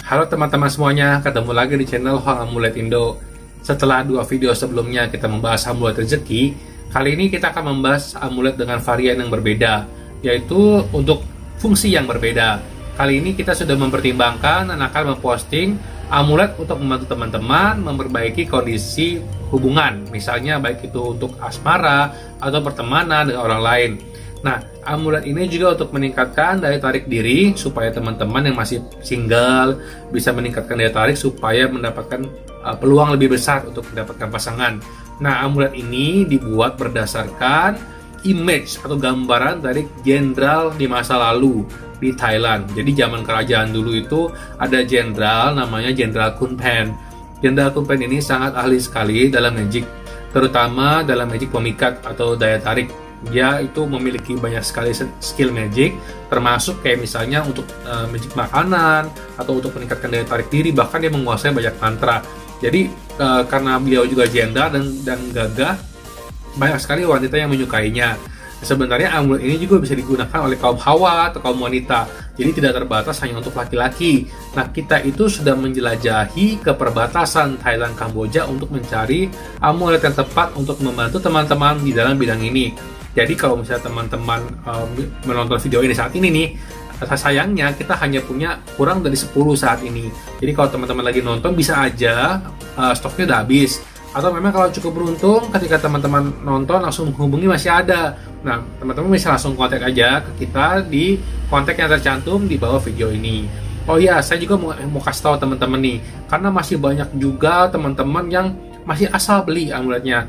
Halo teman-teman semuanya, ketemu lagi di channel Hoang Amulet Indo. Setelah 2 video sebelumnya kita membahas amulet rezeki, kali ini kita akan membahas amulet dengan varian yang berbeda, yaitu untuk fungsi yang berbeda. Kali ini kita sudah mempertimbangkan dan akan memposting amulet untuk membantu teman-teman memperbaiki kondisi hubungan, misalnya baik itu untuk asmara atau pertemanan dengan orang lain. Nah, amulet ini juga untuk meningkatkan daya tarik diri supaya teman-teman yang masih single bisa meningkatkan daya tarik supaya mendapatkan peluang lebih besar untuk mendapatkan pasangan. Nah, amulet ini dibuat berdasarkan image atau gambaran dari jenderal di masa lalu di Thailand. Jadi zaman kerajaan dulu itu ada jenderal namanya Jenderal Kun Pen. Jenderal Kun Pen ini sangat ahli sekali dalam magic, terutama dalam magic pemikat atau daya tarik. Dia itu memiliki banyak sekali skill magic, termasuk kayak misalnya untuk magic makanan atau untuk meningkatkan daya tarik diri, bahkan dia menguasai banyak mantra. Jadi karena beliau juga jenderal dan gagah, banyak sekali wanita yang menyukainya. Sebenarnya amulet ini juga bisa digunakan oleh kaum hawa atau kaum wanita, jadi tidak terbatas hanya untuk laki-laki. Nah, kita itu sudah menjelajahi ke perbatasan Thailand Kamboja untuk mencari amulet yang tepat untuk membantu teman-teman di dalam bidang ini. Jadi kalau misalnya teman-teman menonton video ini saat ini nih, sayangnya kita hanya punya kurang dari 10 saat ini. Jadi kalau teman-teman lagi nonton bisa aja stoknya udah habis. Atau memang kalau cukup beruntung ketika teman-teman nonton langsung menghubungi masih ada. Nah, teman-teman bisa langsung kontak aja ke kita di kontak yang tercantum di bawah video ini. Oh iya, saya juga mau kasih tahu teman-teman nih, karena masih banyak juga teman-teman yang masih asal beli amuletnya.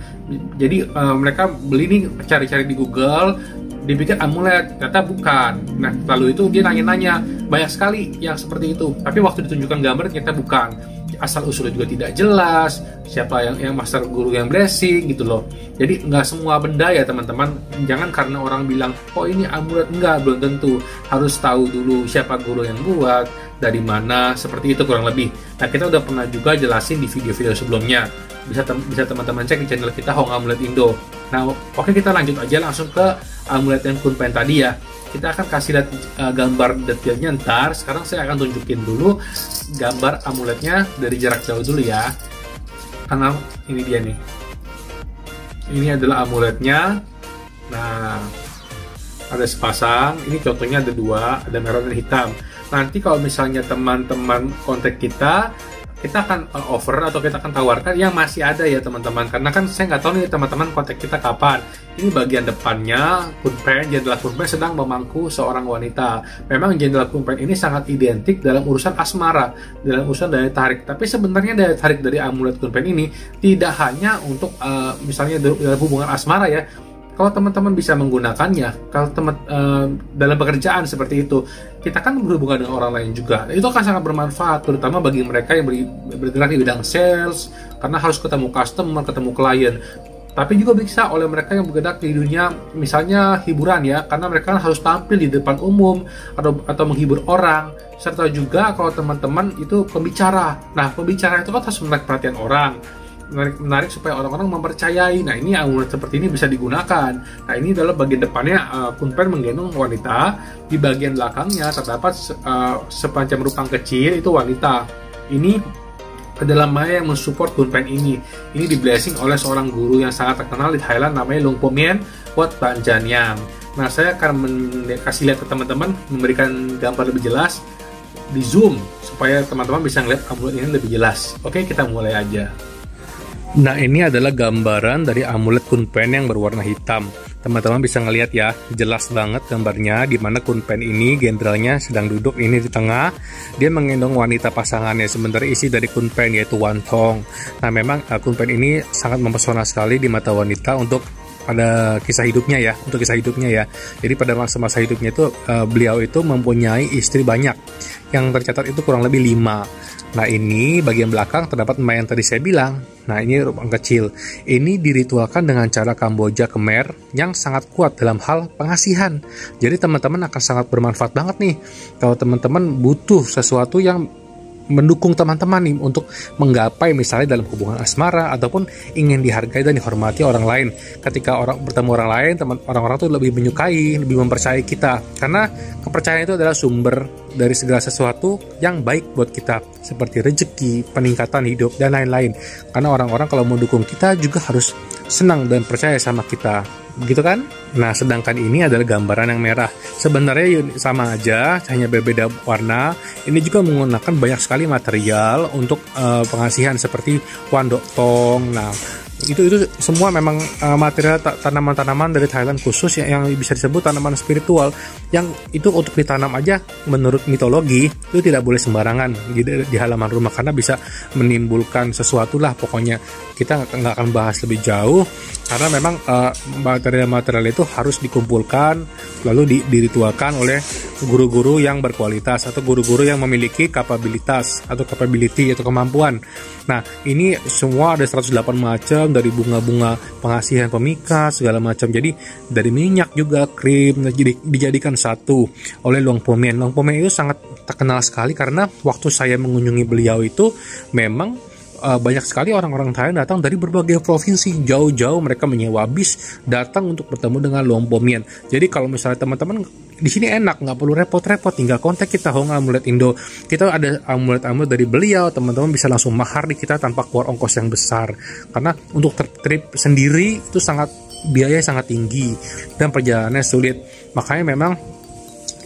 Jadi mereka beli nih, cari-cari di Google, dipikir amulet, ternyata bukan. Nah, lalu itu dia nanya-nanya, banyak sekali yang seperti itu. Tapi waktu ditunjukkan gambar ternyata bukan. Asal usulnya juga tidak jelas, siapa yang master guru yang blessing gitu loh. Jadi nggak semua benda ya teman-teman, jangan karena orang bilang oh ini amulet, enggak, belum tentu. Harus tahu dulu siapa guru yang buat, dari mana, seperti itu kurang lebih. Nah, kita udah pernah juga jelasin di video-video sebelumnya, bisa teman-teman cek di channel kita Hoang Amulet Indo. Nah, oke, kita lanjut aja langsung ke amulet yang Kun Pen tadi ya. Kita akan kasih lihat gambar detailnya ntar. Sekarang saya akan tunjukin dulu gambar amuletnya dari jarak jauh dulu ya, karena ini dia nih, ini adalah amuletnya. Nah, ada sepasang, ini contohnya ada 2, ada merah dan hitam. Nanti kalau misalnya teman-teman kontak kita akan offer atau kita akan tawarkan yang masih ada ya teman-teman, karena kan saya nggak tahu nih teman-teman kontak kita kapan. Ini bagian depannya Kun Pen, Jenderal Kun Pen sedang memangku seorang wanita. Memang Jenderal Kun Pen ini sangat identik dalam urusan asmara, dalam urusan daya tarik. Tapi sebenarnya daya tarik dari amulet Kun Pen ini tidak hanya untuk misalnya dalam hubungan asmara ya. Kalau teman-teman bisa menggunakannya, kalau dalam pekerjaan seperti itu, kita kan berhubungan dengan orang lain juga. Itu akan sangat bermanfaat, terutama bagi mereka yang bergerak di bidang sales, karena harus ketemu customer, ketemu klien. Tapi juga bisa oleh mereka yang bergerak di dunia misalnya hiburan ya, karena mereka harus tampil di depan umum atau menghibur orang. Serta juga kalau teman-teman itu pembicara. Nah, pembicara itu kan harus menarik perhatian orang. Menarik supaya orang-orang mempercayai. Nah, ini amulet seperti ini bisa digunakan. Nah, ini adalah bagian depannya Kun Pen menggendong wanita. Di bagian belakangnya terdapat semacam rupang kecil, itu wanita. Ini adalah Maya yang mensupport Kun Pen ini. Ini di blessing oleh seorang guru yang sangat terkenal di Thailand namanya Lung Pomien Wat Banjanyang. Nah, saya akan kasih lihat ke teman-teman, memberikan gambar lebih jelas di zoom supaya teman-teman bisa melihat amulet ini lebih jelas. Oke, kita mulai aja. Nah, ini adalah gambaran dari amulet Kun Pen yang berwarna hitam. Teman-teman bisa ngelihat ya, jelas banget gambarnya di mana Kun Pen ini jenderalnya sedang duduk ini di tengah. Dia menggendong wanita pasangannya. Sementara isi dari Kun Pen yaitu Wan Thong. Nah, memang Kun Pen ini sangat mempesona sekali di mata wanita untuk pada kisah hidupnya ya, untuk kisah hidupnya ya. Jadi pada masa-masa hidupnya itu beliau itu mempunyai istri banyak. Yang tercatat itu kurang lebih 5. Nah, ini bagian belakang terdapat emas yang tadi saya bilang. Nah, ini rupang kecil. Ini diritualkan dengan cara Kamboja Khmer yang sangat kuat dalam hal pengasihan. Jadi teman-teman akan sangat bermanfaat banget nih kalau teman-teman butuh sesuatu yang mendukung teman-teman nih untuk menggapai misalnya dalam hubungan asmara ataupun ingin dihargai dan dihormati orang lain. Ketika bertemu orang lain, orang-orang tuh lebih menyukai, lebih mempercayai kita, karena kepercayaan itu adalah sumber dari segala sesuatu yang baik buat kita, seperti rezeki, peningkatan hidup, dan lain-lain. Karena orang-orang kalau mendukung kita juga harus senang dan percaya sama kita, gitu kan? Nah, sedangkan ini adalah gambaran yang merah. Sebenarnya sama aja, hanya berbeda warna. Ini juga menggunakan banyak sekali material untuk pengasihan seperti wandok tong. Nah, itu semua memang material tanaman-tanaman dari Thailand khusus yang bisa disebut tanaman spiritual, yang itu untuk ditanam aja menurut mitologi itu tidak boleh sembarangan di halaman rumah, karena bisa menimbulkan sesuatu lah. Pokoknya kita nggak akan bahas lebih jauh, karena memang material-material itu harus dikumpulkan lalu diritualkan oleh guru-guru yang berkualitas atau guru-guru yang memiliki capability atau kemampuan. Nah, ini semua ada 108 macam, dari bunga-bunga pengasihan pemikat segala macam. Jadi dari minyak juga, krim, dijadikan satu oleh Luang Por Mien. Luang Por Mien itu sangat terkenal sekali karena waktu saya mengunjungi beliau itu memang banyak sekali orang-orang Thailand datang dari berbagai provinsi, jauh-jauh mereka menyewa bis datang untuk bertemu dengan Luang Por Mien. Jadi kalau misalnya teman-teman di sini enak, nggak perlu repot-repot, tinggal kontak kita Hong Amulet Indo. Kita ada amulet-amulet dari beliau, teman-teman bisa langsung mahar di kita tanpa keluar ongkos yang besar. Karena untuk trip sendiri itu biaya sangat tinggi dan perjalanannya sulit. Makanya memang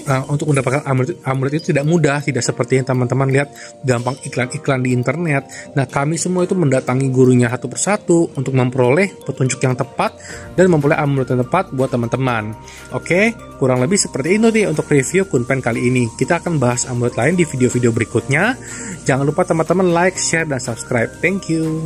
untuk mendapatkan amulet itu tidak mudah, tidak seperti yang teman-teman lihat gampang iklan-iklan di internet. Nah, kami semua itu mendatangi gurunya satu persatu untuk memperoleh petunjuk yang tepat dan memperoleh amulet yang tepat buat teman-teman. Oke, kurang lebih seperti itu nih untuk review Kunpen kali ini. Kita akan bahas amulet lain di video-video berikutnya. Jangan lupa teman-teman like, share, dan subscribe. Thank you.